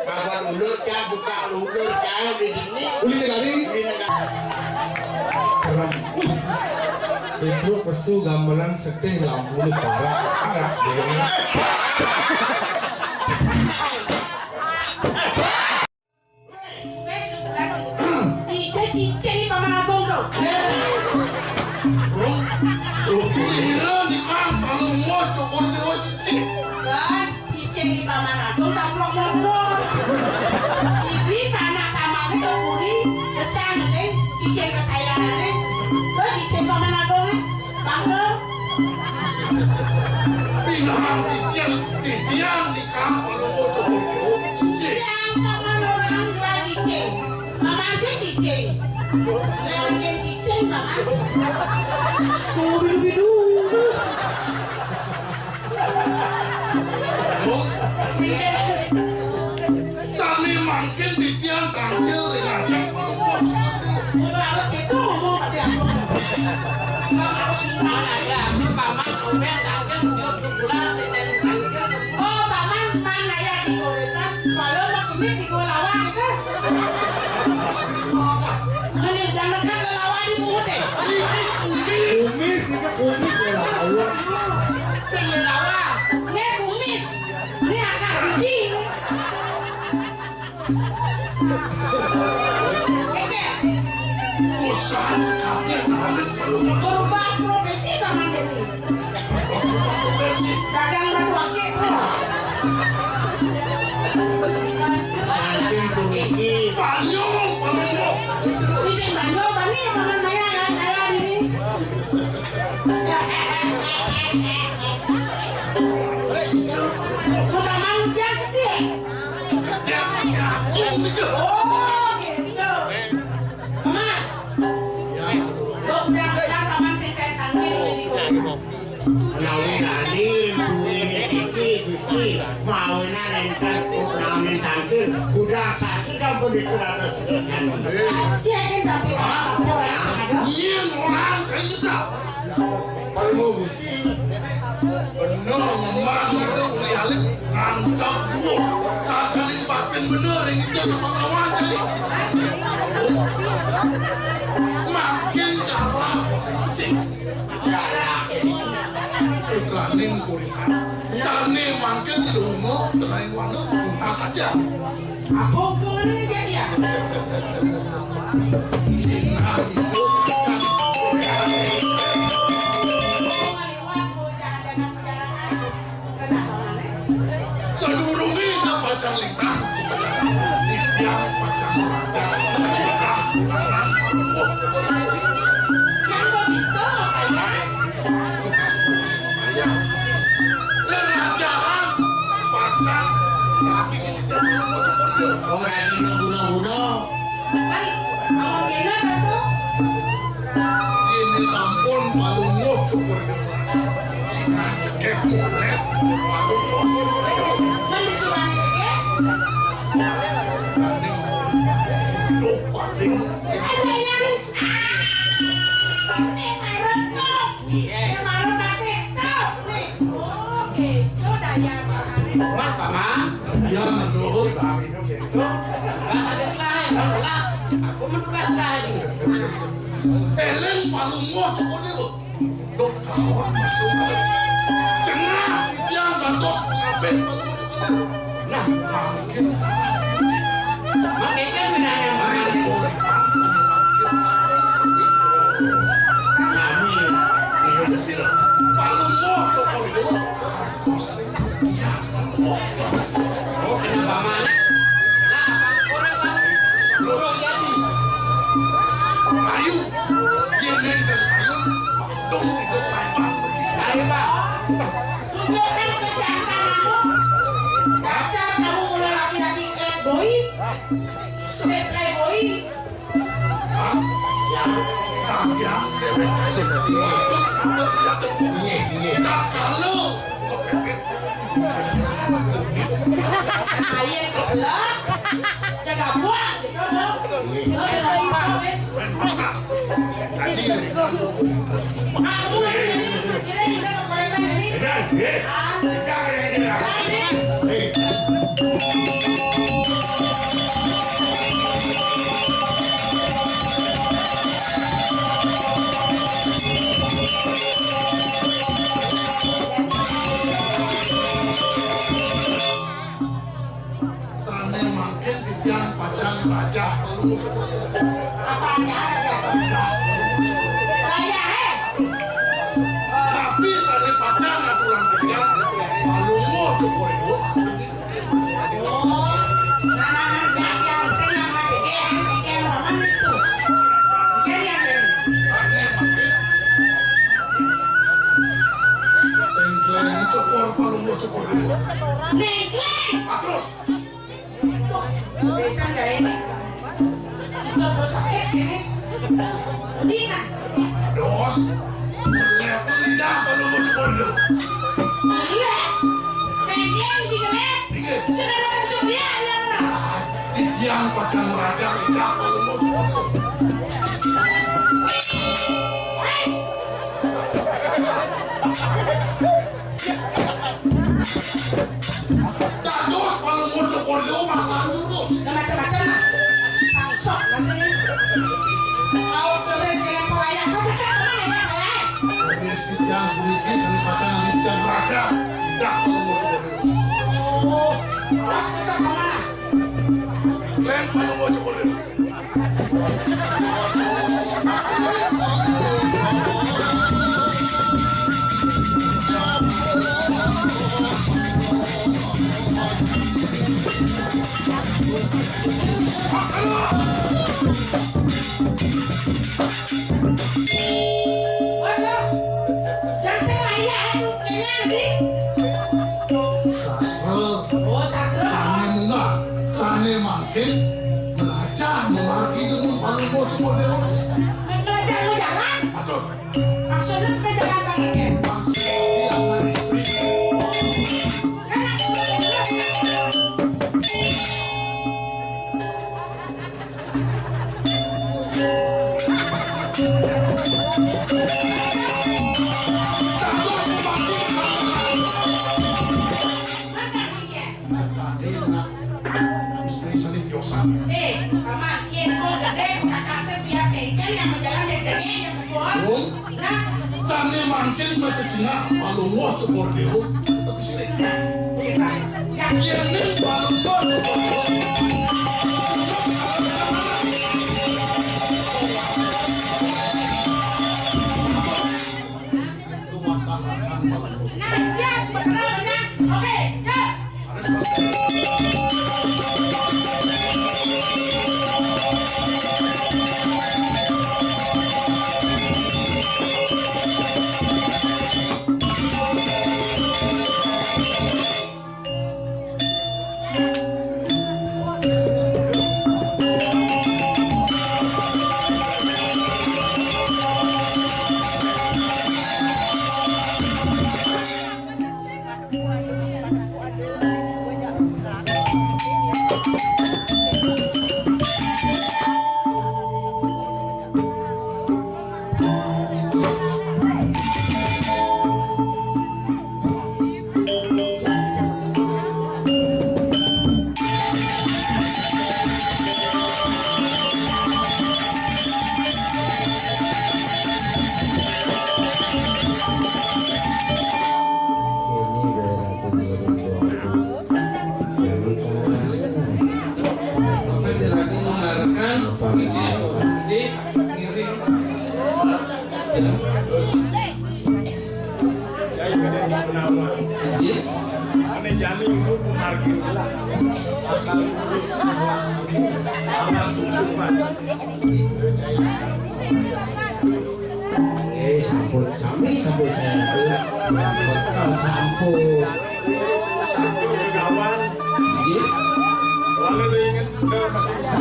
Kawan ulut kan buka ulut kan di sini. Uli negari. Serem. Ibu pesu gamelan setih lampu ni parah. Parah. Titian di kampung lu mau coba cici. Yang paman orang dua cici, paman sih cici. Yang cici paman. Tunggu bidu-bidu. Sani makin titian tampil ngajak lu mau coba. Harus gitu mau ada apa? Harus gimana ya? Paman komen tampil bulan senen. Oh paman mana ya di gorengan? Kalau mau kemit di lawan itu. Ini jangan kan lawan di mulut deh. Kumis ni ke kumis lawan. Sini lawan. Ini kumis. Ini agak gede. Bosan sekali narik lu mau coba. Berubah profesi paman ini. Profesi. Dagang batu akik bro. Nanti pengiki. Banyol. Bisa banyak bani paman Maya kan saya ini. Udah mau dia gede. Dia ngatung gitu. Oh gitu. Mama. Udah paman sampai tanggil di gorengan. Nawi tadi pengiki gusti mau nanentas namen tangkil udah saksi kan begitu atas kan. Jadi tapi orang ada. Iya orang bisa. Kalau gusti Bener memang itu lialik ngantap gua. Saat kali batin bener itu sama lawan jadi. Makin kalah kecil. kalah Ibranim kurihan. Sani makin lungo tenain wangi bunga saja. Apa hubungannya jadi ya? Singa itu jadi. Sedurungi na pacang lintang. Tiang pacang raja. Yang kok bisa makanya? Kerajaan pacang lagi ini dia mau coba dia. orang ini guna-guna Kan ngomong gini kan tuh? Ini sampun palungo cukur dia. Cina cekek mulet palungo cukur dia. Kan disuruh ya? Duh paling Ada yang ini marut tuh, ini marut mati tuh, nih. Oke, lo daya makanya. Mas paman, ya doh. bahasa dari lain, lah. Aku mentugas lain. Eleng palungo cukur dia. Dok kawan masuk. Cengah tiang gandos pengaben palungo cukur dia. Nah, Makin makin kan menanya paman. kami Oh, kenapa mana? Nah, orang kan dulu jadi. Ayo pak. Tunjukkan kejantananmu. Dasar kamu mulai laki-laki playboy. Playboy. Ayah kebelah. Jaga buah gitu dong. Lo dengan bisa kamu lagi ini kekorekan ini. Ah, ini. sana makin titiang pacang raja kalau mau coba Apanya aja? Raya tapi sana pacang aturan titiang kalau mau coba itu Oh, nah, yang penting yang mana itu? Jadi ada. sana makin tengkleng cokor kalau mau coba itu Nengkleng. atur Bisa nggak ini? Kalau sakit ini, udah dos selep lidah kalau mau coba itu Iya. Nengkleng sih kan? dikit Sekarang surya yang mana? titiang pacang raja lidah kalau mau coba itu dados kalau mau coba itu masalah dulu Udah macam-macam lah. Sangsok masih. Mau tulis kayak pelayan kau cakap mana ya saya? Terus titiang bunyi sana pacang titiang raja lidah kalau mau coba itu Oh, terus kita kemana? kalian kalau mau coba itu Waduh, yang saya raya itu kayaknya di. sastra Oh, sastra. Sana enggak, sana makin belajar memarki dengan paling mau coba itu Belajar mau jalan? atur Maksudnya berjalan pakai masih dia manis istri saling biasa Paman, iya kok gede kakak saya biar kengkel yang berjalan jadi yang berbuat. Nah, sana makin macam Cina kalau mau coba itu tapi sini yang ini kalau mau coba itu tuan tahanan malam nah siap berkenalnya. Oke, ya. Ane jami itu margin lah. Akal amas tujuan. Sampun sami sampun saya bekal sampun Satu kawan. Walau dia ingin ke masih bisa.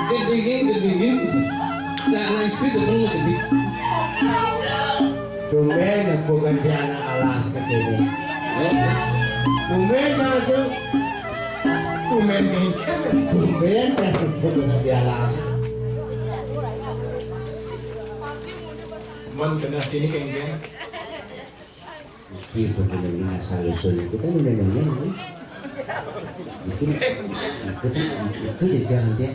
Kedingin. Nah, istri depan mau keding. Tumben aku ganti anak alas ke sini. Tumben aku. Tumen kengken. Tumben aku ganti alas. Mon kena sini kengken. Iki benar-benar asal usul kita benar-benar ni. Itu jangan dia.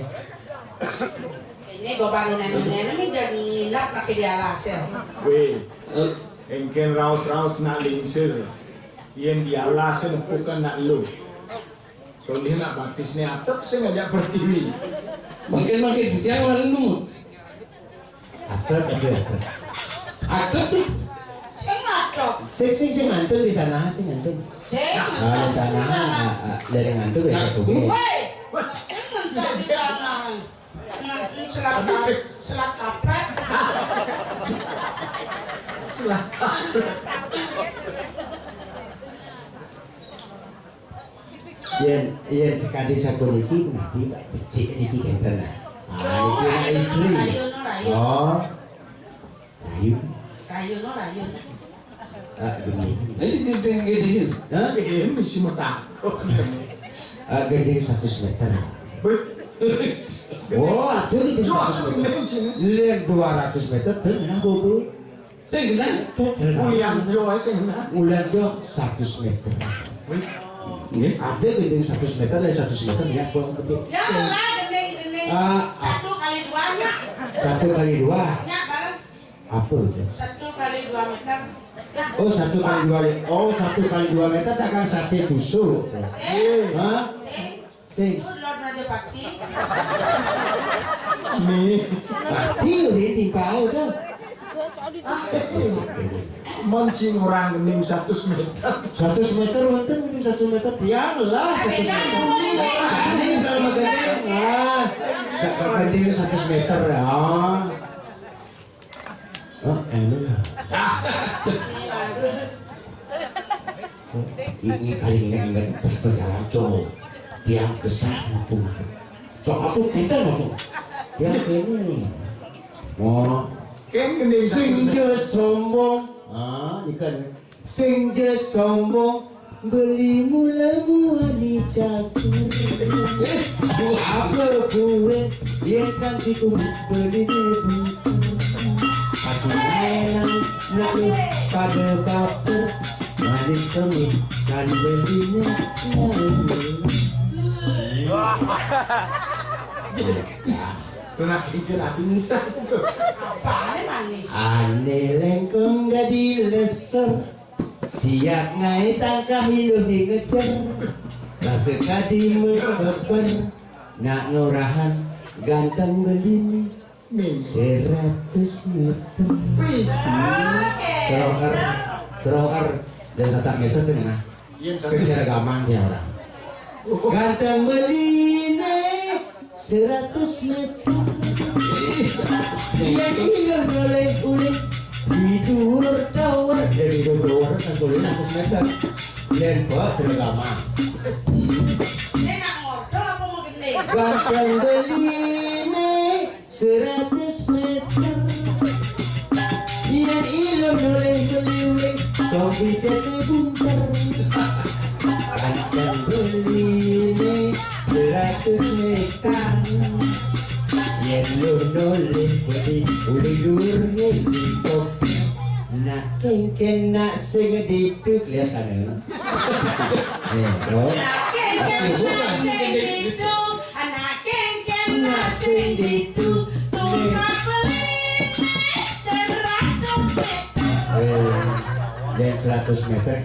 Ini gue bangunan ini jadi nginap tapi di alas ya. Weh, kengken raus nak lingsir. Yang di alas bukan nak lu. Soalnya nak baptis ni atap saya ngajak pertiwi. Makin di jalan lu. Atap tuh. Saya ngatok. Saya ngantuk di tanah, saya ngantuk. Saya Di tanah, dari ngantuk ya tubuh. Woi, saya ngatok di tanah. Selak kaprek. Yang sekali satu lagi nanti becik lagi kenten. Istri. Oh, Rayu. Gini. Gede. Hah? Ini si mata. Gede 100 meter. Oh, ada di 100 meter. Lihat 200 meter dengan bobo. Saya bilang, Ulian Jawa sih. Ulan jo 100 meter. Ada gede 100 meter dan 100 meter lihat bobo gede. Ya lah, gede. 1 kali 2 nya. 1 kali 2. Nya bareng. Apa itu? 1 kali 2 meter. Ya. Oh, 1 kali 2. Oh, 1 kali 2 meter takkan sate busuk. Hah? Sing. Itu lor aja pagi. Nih, Pati udah timpau dah. moncing orang gening 100 meter. 100 meter wonten ini 100 meter tiang lah 100 meter. Ini kalau gede. Gede 100 meter. Oh, enak. Ini kali ingat perjalanan cowok tiang besar itu cowok itu kita mau tiang ini Kan gening sing 100 meter. je sombong ikan sing je sombong beli mula-mula catur apa kue dia kan dikumis beli buku pas mainan lalu pada baper manis kami kan belinya Pernah kengken hati muda itu. Apaan manis? ane lengkong gadi lesor siap ngai tangkah hidup ngejar rasa kadi mekeper nak ngurahan ganteng belini Nih, 100 meter teroker dan 1 meter itu mana? yang satu Kejar gaman dia orang ganteng belini 100 meter yang hilang oleh di dulur tower dari dulur kan boleh 100 meter dan buat tergama Ini nak ngordo apa mau gede? ganteng belini 100 meter yang hilang oleh kopi tete bunter ganteng belini 100 meter yang noleh boleh dur kopi nak kengken nak sing diduk lihat kan nih Anak kengken nasi itu tukang beli 100 meter. dan 100 meter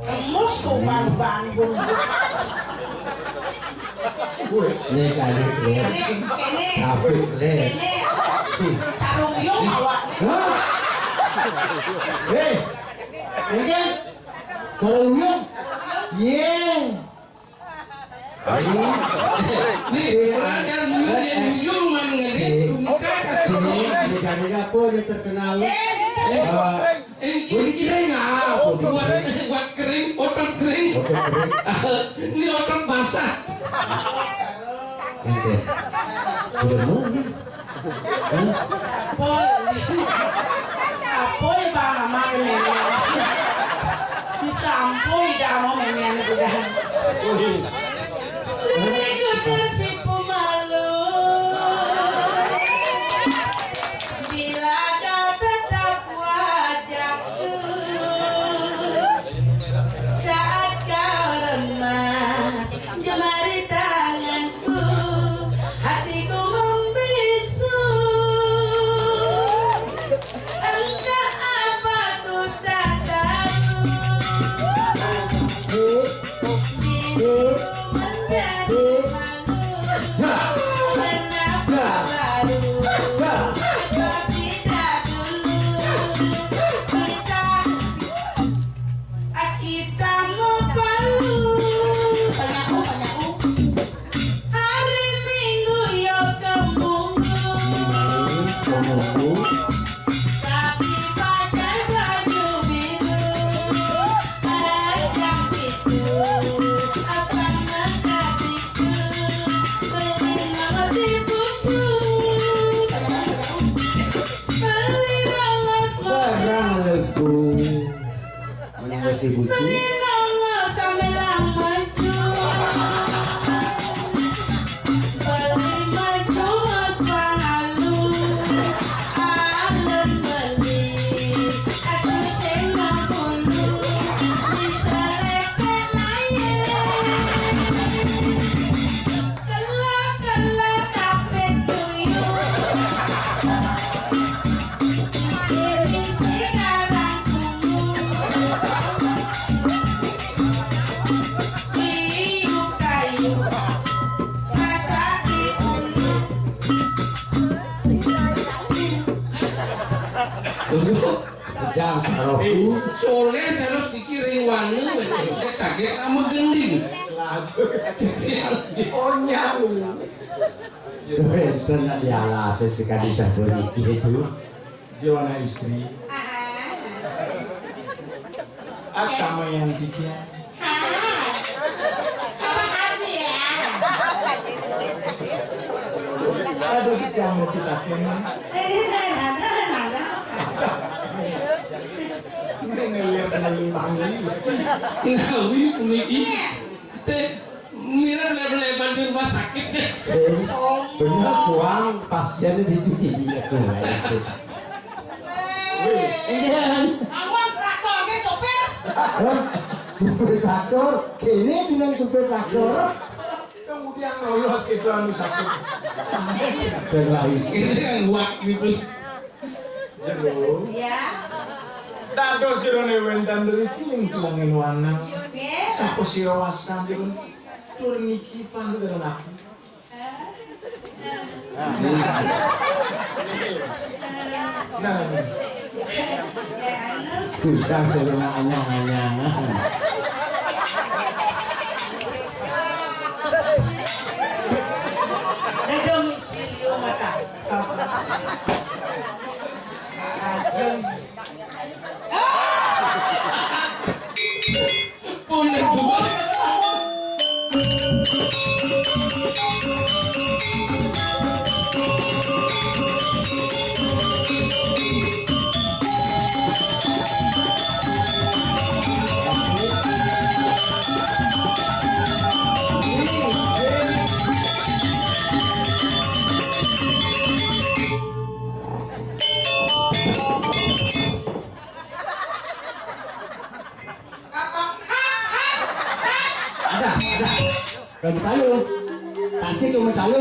Emus tuh Bandung. nih kali lihat Kene sabuk lihat carung yung awak. hei ini kan kalau uyung Nih, kan yang man di dapur yang terkenal ini buat kering, otot kering. Ini otot basah. Oke. Sudah mana? Apoy ba naman memen? Disampoy dah mau memen udah. Liriku tersi pemalu. Bila kau tetap wajahku saat kau remas jemari tanganku, hatiku membisu. Entah apa ku tak tahu. Diriku menjadi malu. Kenapa baru kau tidak dulu? Kita mau palu. Hari Minggu yo kemunggu. Tapi pakai baju biru. Ajak itu apa nakatiku. Beli nama si bucu. Beli nama Barang legu. Mengerti bucu. beli nama sambil maju. Beli maju mas pangalu. Alem beli aku sing mampunu. Bisa lepet naye. Kelak kapet tuyul. Misi karang kumul. Kayu masak dibunuh. Kejang taruhku. Soleh terus dikiring wangi, cek sakit kamu gending. Oh nyawu. Terus nak dialah sesekali sabun itu. Jiwana istri. Ak sama yang tiga. Apa kamu ya? Aduh si jamu kita kena. Ini ngeliat ngelimangi. Ngawi puniki. Teh mira lebar-lebar di rumah sakit deh. Benar buang pasiennya dicuci minyak tuh. Awak traktor ke sopir? Supir traktor, kini dengan supir traktor. Kemudian lolos ke anu sakit. Berlais. Ini kan buat gitu. Jero. Ya. Dados jero newentan dari kiling tulangin wana. Nggih. Sapo sira waskan jero tur niki panderan aku. Nah, Bisa jadi anyang-anyangan. Dan domisili mata. Punya dua. Ada. Kamu tahu? Pasti kamu tahu.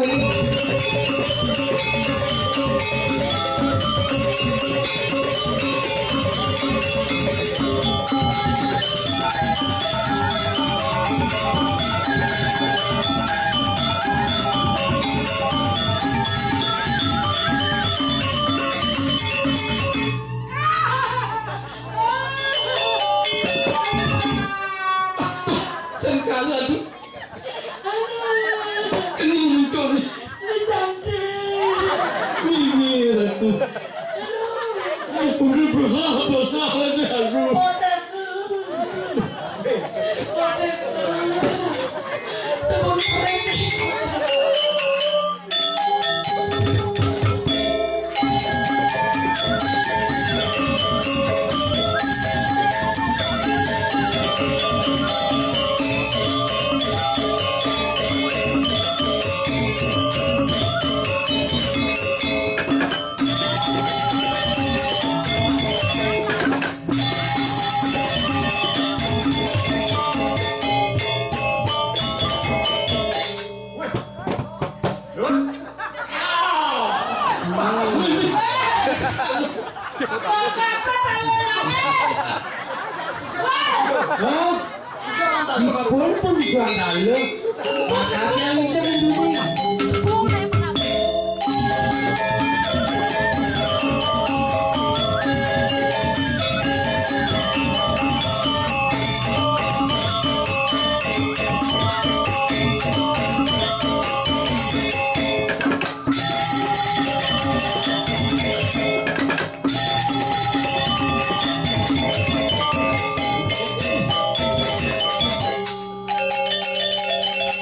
Sengkalan. Kening muncul. Ini ratu. Udah berhala-hala nih aku. Hah? Dipun jual lalu. Masaknya mungkin dulu.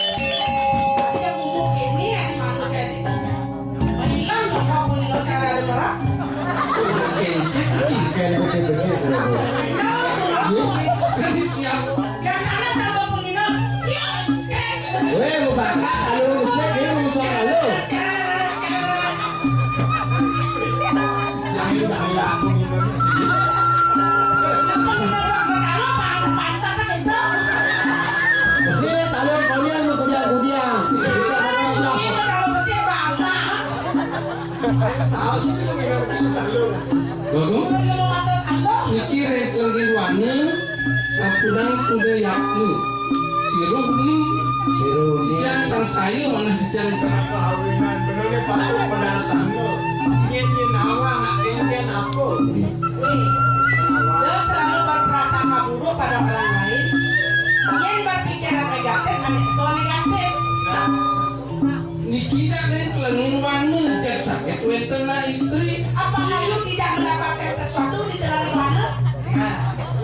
Dia ngomong ini ya di mana kayak gitu. Menilang dong kau pengilau secara ada orang. Ikan betul-betul. Kasih siap. Biasanya sama pengilau, Weh, mau bakar kalau saya dia mau soal lalu. Oke, talon kalian lu kudian-kudian. Bagus. Mikir lagi warna. Sapunang kuda yaknu. Sirup ni. Yang sang sayu mana jajan. Kawinan benernya patut penasaran lo. Ingin awang nak ingin apa? Dia selalu berprasangka buruk pada orang lain. Dia berpikiran negatif, itu negatif. Niki nak kelengin warna jasa. Itu entena istri. Apa Hayu tidak mendapatkan sesuatu di telangi mana?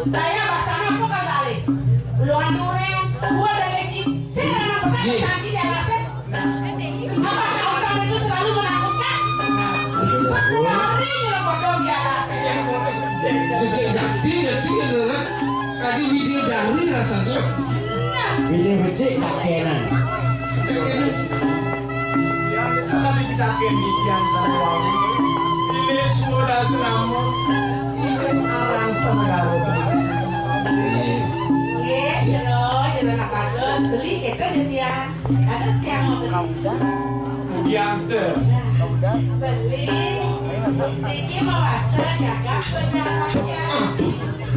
Daya bahasanya apa kalau alih? Uluan duren, gua ada lagi. Saya tidak nampak sakit di alasan. Apakah orang itu selalu menakutkan? Pasti hari yang bodoh di alasan. Juga jadi adalah kali video dari rasanya. Nah, Pilih becik tak kenan. Yang sekali kita kendikian sama wawi. Ini semua dah senamo. Ingin arang pengaruh. Jangan nak bagus beli kita jadi ada yang mau beli. Kemudian Beli, Tiki mau wasta jaga penyaraknya.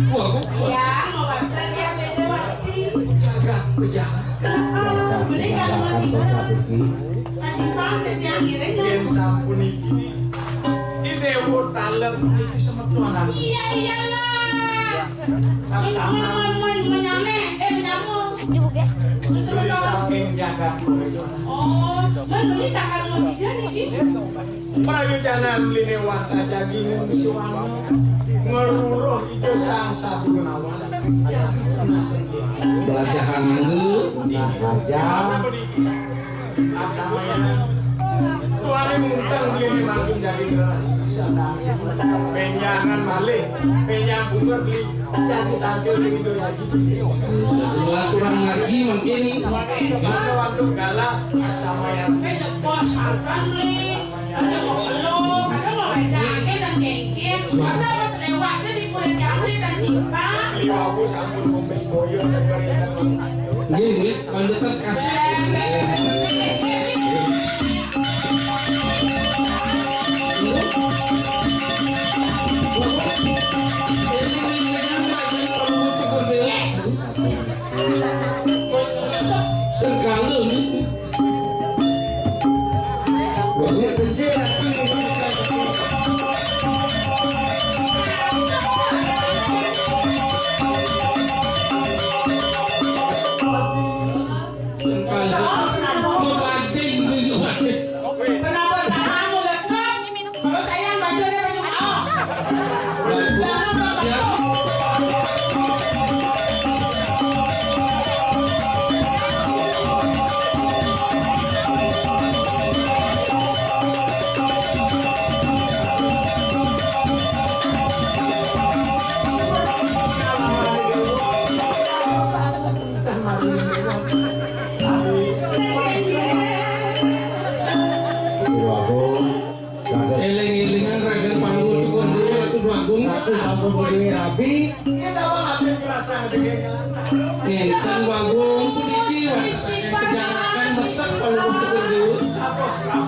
Wah, Iya, mau wasta dia beda waktu. jaga. Beli kalau mau kita masih panjang yang Yang kirim. sampun iki. Ini umur talent iki semetuan aku. Iya iyalah. Sama Menyame, menyamuk. beli saking jaga. Oh, beli tak kalau mau pijan ini. Prayu jangan beli wanta daging siwana. Ngeruruh itu sang satu nawan. belajaran itu. Nah saja. Tuane muntang beli makin dari penyangan malih, penyang bunga beli jadi tampil begitu lagi. Dua kurang lagi mungkin. Kalau waktu galak sama yang Bos harkan beli. Ada mau peluk, ada mau wedangin dan gengkin. Masa pas lewat dia di kulit yang beli dan simpan. beli aku sampun mobil boyo dan berikan. Gini, kalau dekat kasih. Segala ni. Becik-becik. Kenapa tak kamu lepas? Kalau sayang baju ada baju bawah. Jangan berapa. Eling-elingan ragan panggung cukup dulu aku dua Satu sampun beli rapi. Kita malah merasa ngejengeng. Ngentan wagung putih was kejanakan masak panggung cukup dulu. Apos kelas.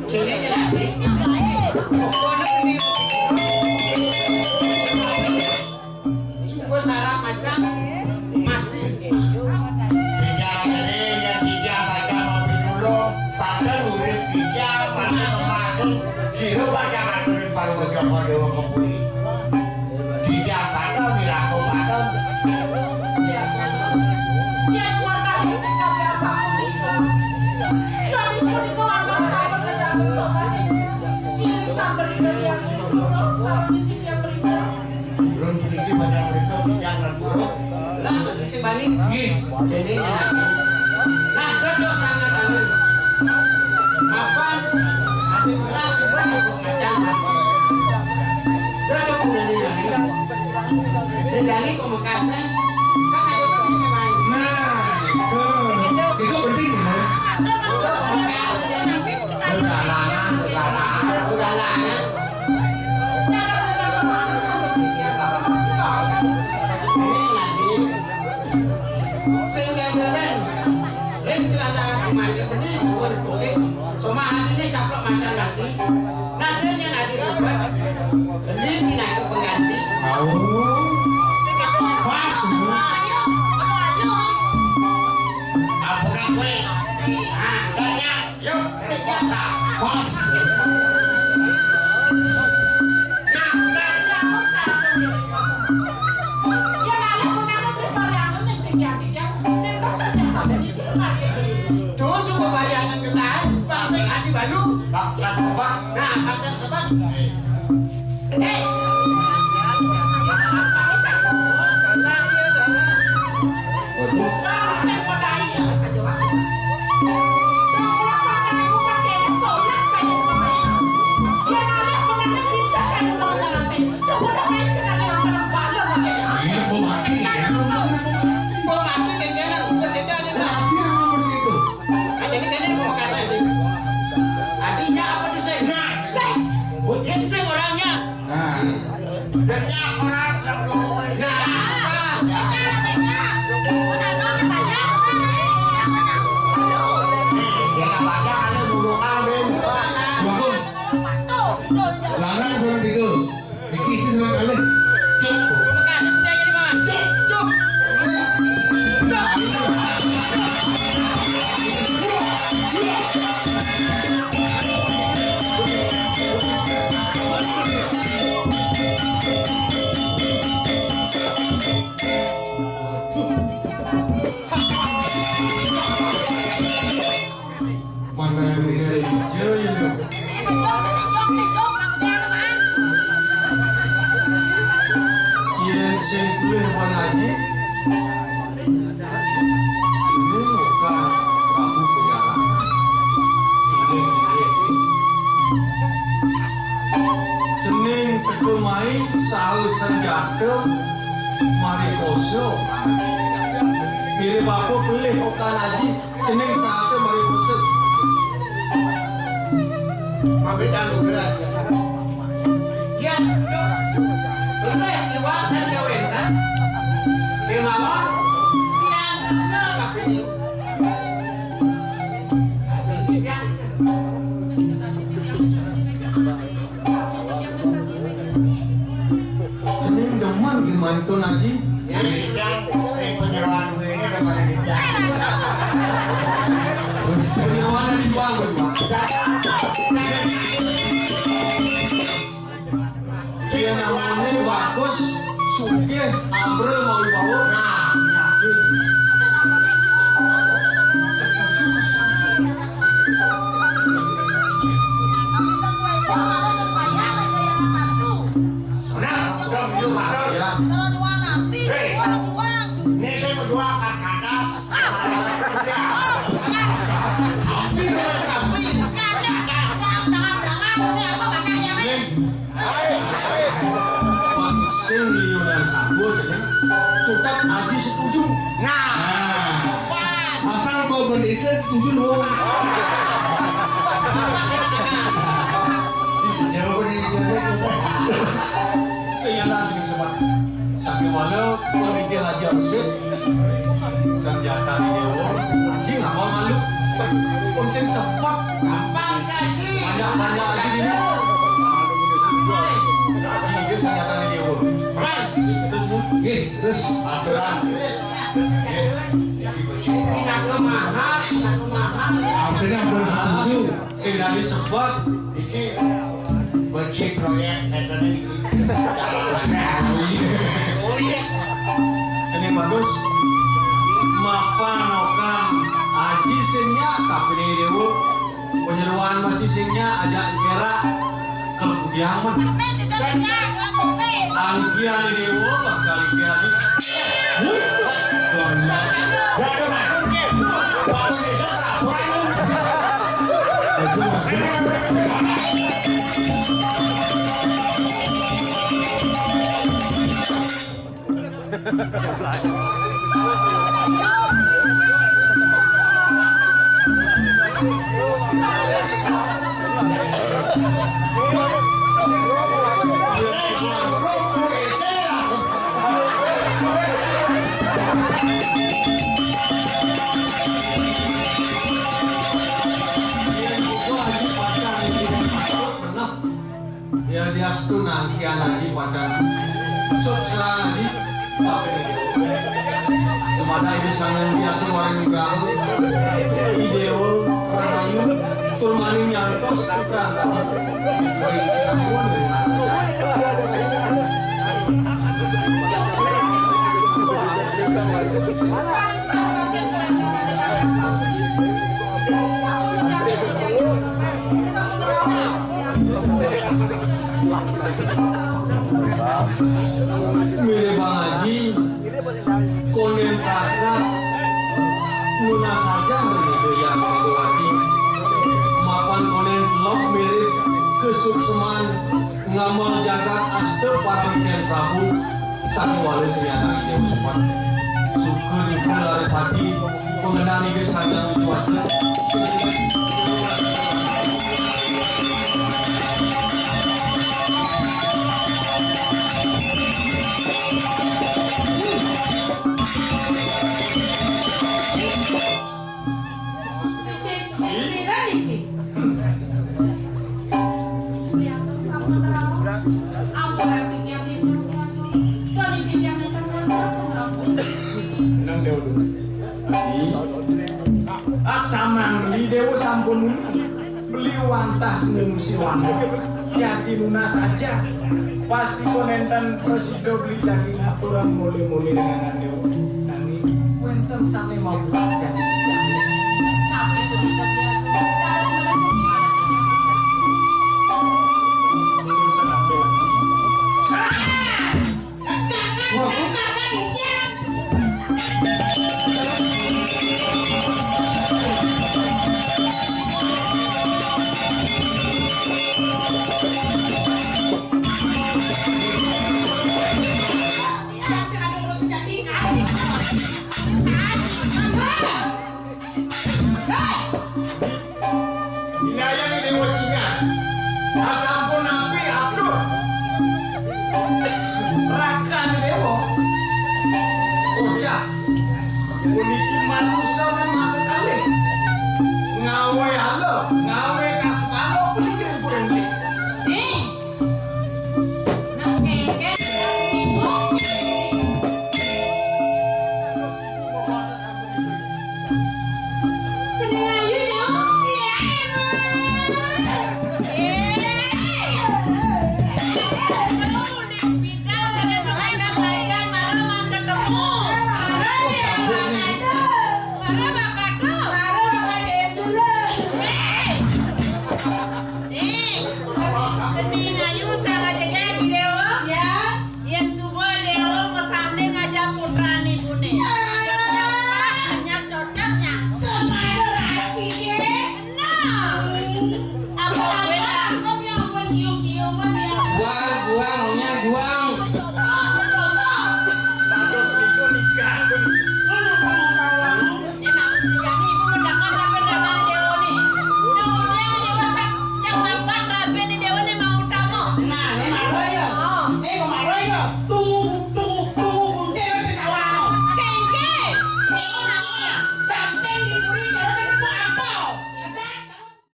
Kini jadi. Pokoknya ini. Sungguh sarap macam mati. Tidak ini yang tidak baca mobil dulu. Padahal udah tidak pada semakin. Jika baca ngaturin baru ngejokor dewa kepuli. Tidak pada miraku pada. Ya keluarga ini tidak biasa begitu. Tapi pun itu anak saya berjalan sama ini. Ini sambil dari yang buruk, sambil yang berikan. Belum tinggi baca mereka jangan buruk. Lah masih si balik. Jadi nah cocok sangat tangan. Apa? Ada belas baca macam apa? Cocok dengan dia. Jadi pemekasnya kan ada begini main. Nah, itu penting ya. Pemekasnya jadi Kegalangan. udalangan. Ini nanti sehingga jalan ring selada mati beli sebuah kopi sama hati ini caplok macam nanti nantinya nanti sebab beli pindah ke pengganti Pas. Apa kue? Ah, banyak. Yuk, puasa. Pas. Terus bayangan kita bangsa hati baru Bakal sebab. nah kata sebab Ini mau mati ya. Kau mati dengan kesedah juga. Mati yang nomor situ. Jadi kan ini mau kasih ini. Adinya apa di sini? Seng. Yang seng orangnya. Nah, Banyak orang yang belum. Nah, pas. Ya nggak banyak ada bulu kambing. bagus. Lanang seorang tiga. Iki isi seorang kali. Cuk. Makasih udah jadi mana? Cuk. Mana yang bisa? Ya, ya. Yang sempurna mana aja? Sini muka kamu punya anak. Cening kekumai saus senjata mari koso. Biri bapu pilih okan aji cening saus mari koso. Mabit anu gerak. Ya, cuk. Boleh iwak dan jawin kan? Di mawon yang kesel kapini. Yang Cening deman gimana tuh aji? Penyerahan gue ini udah pada tidak. Seriawan di bawah berdua. Dia namanya bagus, suke, ambre mau dibawa. Nah, Nah, udah video mana ya? Ini saya berdua kakak. sapi kalau sapi. Sing liu dan sabu jadi cutat aji setuju. Nah, pas. Asal kau berdesa setuju loh. Jauh di jauh. Saya nak jenis sebab sakit walau komite haji arsip senjata di dewa haji nggak mau malu. Konsen sepot Gampang kaji. banyak lagi ini. Ini ternyata ini dia. Man, Nggih, terus aturan. Iki bersih. Tidak kemahal, tidak kemahal. ampina bersetuju. Sing dari sepot Iki bersih proyek enten iki. ini bagus. Mapan okan aji singnya tapi ini dewo penyeruan masih singnya ajak kira kalau kudiaman angkian ini dewo bakal kira di Ya teman. Waktu itu laporan. ya dia tuh nangkian lagi pacar sok serang lagi tapi ini dewo kemana ini sangat biasa orang juga ideo ramayu turmani nyantos bukan dari ketahuan dari masa mirip Bang Haji konen kakak Nuna saja begitu yang Megawati mapan konen lok mirip kesukseman ngamal jagat aste para Mikian Prabu satu wali sriana ide usupan suku di lari pati pengenani gesanya itu aste nang dewo dulu samang li dewo sampun beli wantah ngungsi wantah yakin Nuna saja pasti konenten presido beli daging aturan mulai-mulai dengan dewo nanti wenten sampai mau jadi Tapi itu dia urusan apa ini ayah ini dewa Cina asampun nabi abdur rakan dewa ojak uniki manusia dan mata kali ngawe halo ngawe